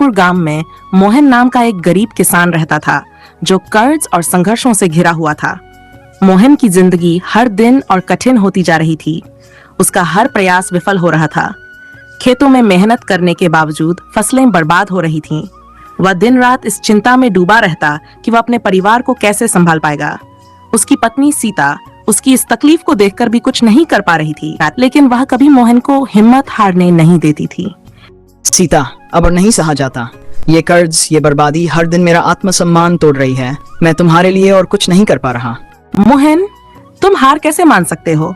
दूर गांव में मोहन नाम का एक गरीब किसान रहता था जो कर्ज और संघर्षों से घिरा हुआ था। मोहन की जिंदगी हर दिन और कठिन होती जा रही थी। उसका हर प्रयास विफल हो रहा था। खेतों में मेहनत करने के बावजूद फसलें बर्बाद हो रही थीं। वह दिन रात इस चिंता में डूबा रहता कि वह अपने परिवार को कैसे संभाल पाएगा। उसकी पत्नी सीता उसकी इस तकलीफ को देखकर भी कुछ नहीं कर पा रही थी, लेकिन वह कभी मोहन को हिम्मत हारने नहीं देती थी। सीता, अब और नहीं सहा जाता। ये कर्ज, ये बर्बादी हर दिन मेरा आत्मसम्मान तोड़ रही है। मैं तुम्हारे लिए और कुछ नहीं कर पा रहा। मोहन, तुम हार कैसे मान सकते हो?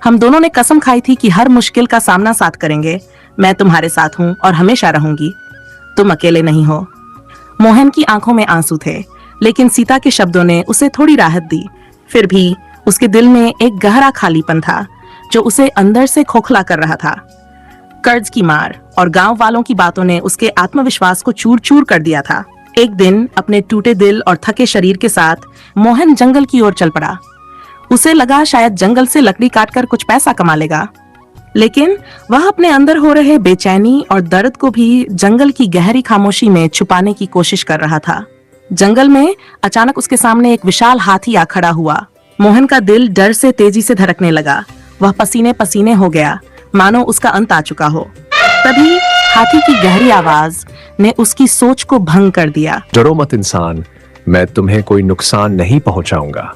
हम दोनों ने कसम खाई थी कि हर मुश्किल का सामना साथ करेंगे। मैं तुम्हारे साथ हूँ और हमेशा रहूंगी। तुम अकेले नहीं हो। मोहन की आंखों में आंसू थे, लेकिन सीता के शब्दों ने उसे थोड़ी राहत दी। फिर भी उसके दिल में एक गहरा खालीपन था जो उसे अंदर से खोखला कर रहा था। कर्ज की मार और गांव वालों की बातों ने उसके आत्मविश्वास को चूर चूर कर दिया था। एक दिन अपने टूटे दिल और थके शरीर के साथ मोहन जंगल की ओर चल पड़ा। उसे लगा शायद जंगल से लकड़ी काटकर कुछ पैसा कमा लेगा, लेकिन वह अपने अंदर हो रहे बेचैनी और दर्द को भी जंगल की गहरी खामोशी में छुपाने की कोशिश कर रहा था। जंगल में अचानक उसके सामने एक विशाल हाथी आ खड़ा हुआ। मोहन का दिल डर से तेजी से धड़कने लगा। वह पसीने पसीने हो गया, मानो उसका अंत आ चुका हो। तभी हाथी की गहरी आवाज ने उसकी सोच को भंग कर दिया। डरो मत इंसान, मैं तुम्हें कोई नुकसान नहीं पहुंचाऊंगा।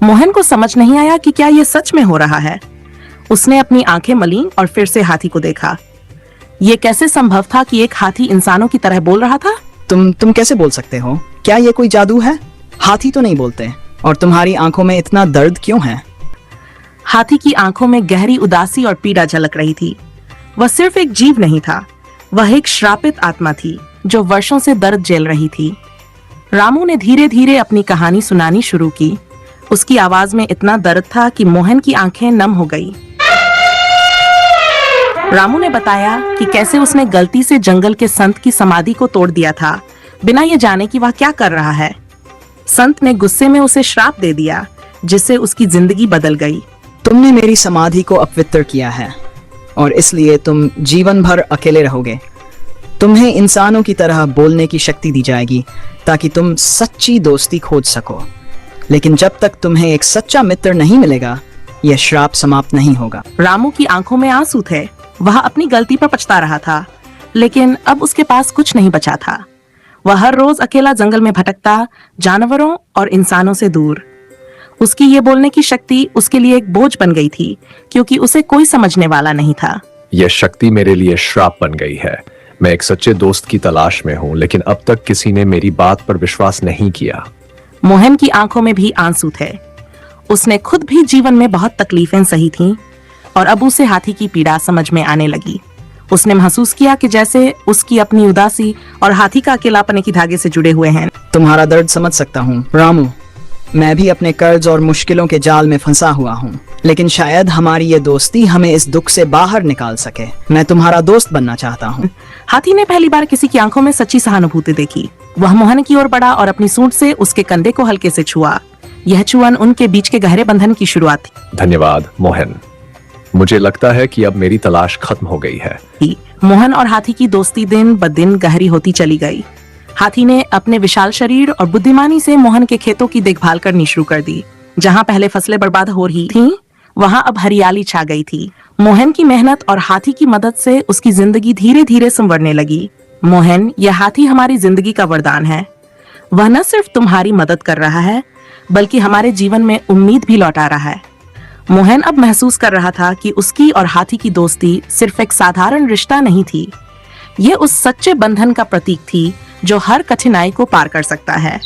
मोहन को समझ नहीं आया कि क्या ये सच में हो रहा है। उसने अपनी आंखें मली और फिर से हाथी को देखा। ये कैसे संभव था कि एक हाथी इंसानों की तरह बोल रहा था? तुम कैसे बोल सकते हो? क्या ये कोई जादू है? हाथी तो नहीं बोलते। और तुम्हारी आंखों में इतना दर्द क्यों है? हाथी की आंखों में गहरी उदासी और पीड़ा झलक रही थी। वह सिर्फ एक जीव नहीं था, वह एक श्रापित आत्मा थी जो वर्षों से दर्द झेल रही थी। रामू ने धीरे धीरे अपनी कहानी सुनानी शुरू की। उसकी आवाज में इतना दर्द था कि मोहन की आंखें नम हो गई। रामू ने बताया कि कैसे उसने गलती से जंगल के संत की समाधि को तोड़ दिया था, बिना ये जाने कि वह क्या कर रहा है। संत ने गुस्से में उसे श्राप दे दिया, जिससे उसकी जिंदगी बदल गई। तुमने मेरी समाधि को अपवित्र किया है और इसलिए तुम जीवन भर अकेले रहोगे। तुम्हें इंसानों की तरह बोलने की शक्ति दी जाएगी ताकि तुम सच्ची दोस्ती खोज सको। लेकिन जब तक तुम्हें एक सच्चा मित्र नहीं मिलेगा, यह श्राप समाप्त नहीं होगा। रामू की आंखों में आंसू थे। वह अपनी गलती पर पछता रहा था, लेकिन अब उसके पास कुछ नहीं बचा था। वह हर रोज अकेला जंगल में भटकता, जानवरों और इंसानों से दूर। उसकी ये बोलने की शक्ति उसके लिए एक बोझ बन गई थी, क्योंकि उसे कोई समझने वाला नहीं था। यह शक्ति मेरे लिए श्राप बन गई है। मैं एक सच्चे दोस्त की तलाश में हूँ, लेकिन अब तक किसी ने मेरी बात पर विश्वास नहीं किया। मोहन की आंखों में भी आंसू थे। उसने खुद भी जीवन में बहुत तकलीफें सही थीं और अब उसे हाथी की पीड़ा समझ में आने लगी। उसने महसूस किया कि जैसे उसकी अपनी उदासी और हाथी का अकेलापन की धागे से जुड़े हुए हैं। तुम्हारा दर्द समझ सकता हूँ रामू। मैं भी अपने कर्ज और मुश्किलों के जाल में फंसा हुआ हूँ, लेकिन शायद हमारी ये दोस्ती हमें इस दुख से बाहर निकाल सके। मैं तुम्हारा दोस्त बनना चाहता हूँ। हाथी ने पहली बार किसी की आंखों में सच्ची सहानुभूति देखी। वह मोहन की ओर बढ़ा और अपनी सूंड से उसके कंधे को हल्के से छुआ। यह छुअन उनके बीच के गहरे बंधन की शुरुआत थी। धन्यवाद मोहन, मुझे लगता है कि अब मेरी तलाश खत्म हो गई है। मोहन और हाथी की दोस्ती दिन ब दिन गहरी होती चली गई। हाथी ने अपने विशाल शरीर और बुद्धिमानी से मोहन के खेतों की देखभाल करनी शुरू कर दी। जहां पहले फसलें बर्बाद हो रही थीं, वहां अब हरियाली छा गई थी। मोहन की मेहनत और हाथी की मदद से उसकी जिंदगी धीरे धीरे संवरने लगी। मोहन, यह हाथी हमारी जिंदगी का वरदान है। वह न सिर्फ तुम्हारी मदद कर रहा है, बल्कि हमारे जीवन में उम्मीद भी लौटा रहा है। मोहन अब महसूस कर रहा था कि उसकी और हाथी की दोस्ती सिर्फ एक साधारण रिश्ता नहीं थी। ये उस सच्चे बंधन का प्रतीक थी जो हर कठिनाई को पार कर सकता है।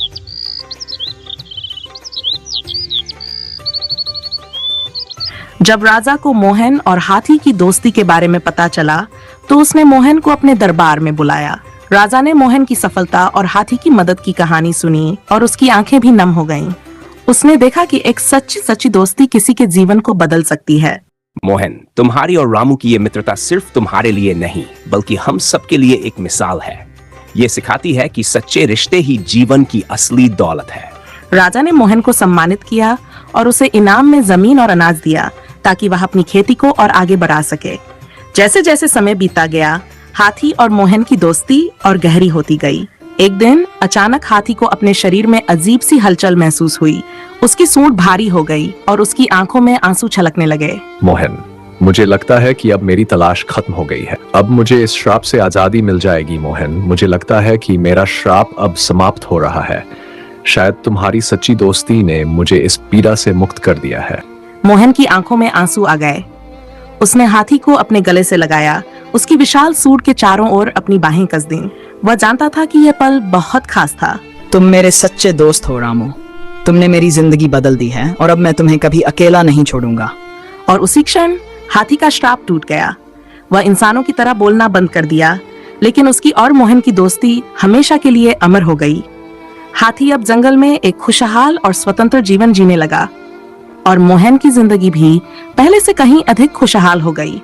जब राजा को मोहन और हाथी की दोस्ती के बारे में पता चला, तो उसने मोहन को अपने दरबार में बुलाया। राजा ने मोहन की सफलता और हाथी की मदद की कहानी सुनी और उसकी आंखें भी नम हो गईं। उसने देखा कि एक सच्ची दोस्ती किसी के जीवन को बदल सकती है। मोहन, तुम्हारी और रामू की ये मित्रता सिर्फ तुम्हारे लिए नहीं, बल्कि हम सबके लिए एक मिसाल है। ये सिखाती है कि सच्चे रिश्ते ही जीवन की असली दौलत है। राजा ने मोहन को सम्मानित किया और उसे इनाम में जमीन और अनाज दिया ताकि वह अपनी खेती को और आगे बढ़ा सके। जैसे जैसे समय बीतता गया, हाथी और मोहन की दोस्ती और गहरी होती गई। एक दिन अचानक हाथी को अपने शरीर में अजीब सी हलचल महसूस हुई। उसकी सूंड भारी हो गई और उसकी आंखों में आंसू छलकने लगे। मोहन, मुझे लगता है कि अब मेरी तलाश खत्म हो गई है। अब मुझे इस श्राप से आजादी मिल जाएगी। मोहन, मुझे लगता है कि मेरा श्राप अब समाप्त हो रहा है। शायद तुम्हारी सच्ची दोस्ती ने मुझे इस पीड़ा से मुक्त कर दिया है। मोहन की आंखों में आंसू आ गए। उसने हाथी को अपने गले से लगाया, उसकी विशाल सूंड के चारों ओर अपनी बाहें कस दी। वह जानता था कि यह पल बहुत खास था। तुम मेरे सच्चे दोस्त हो रामू। तुमने मेरी जिंदगी बदल दी है और अब मैं तुम्हें कभी अकेला नहीं छोड़ूंगा। और उसी क्षण हाथी का श्राप टूट गया। वह इंसानों की तरह बोलना बंद कर दिया, लेकिन उसकी और मोहन की दोस्ती हमेशा के लिए अमर हो गई। हाथी अब जंगल में एक खुशहाल और स्वतंत्र जीवन जीने लगा और मोहन की जिंदगी भी पहले से कहीं अधिक खुशहाल हो गई।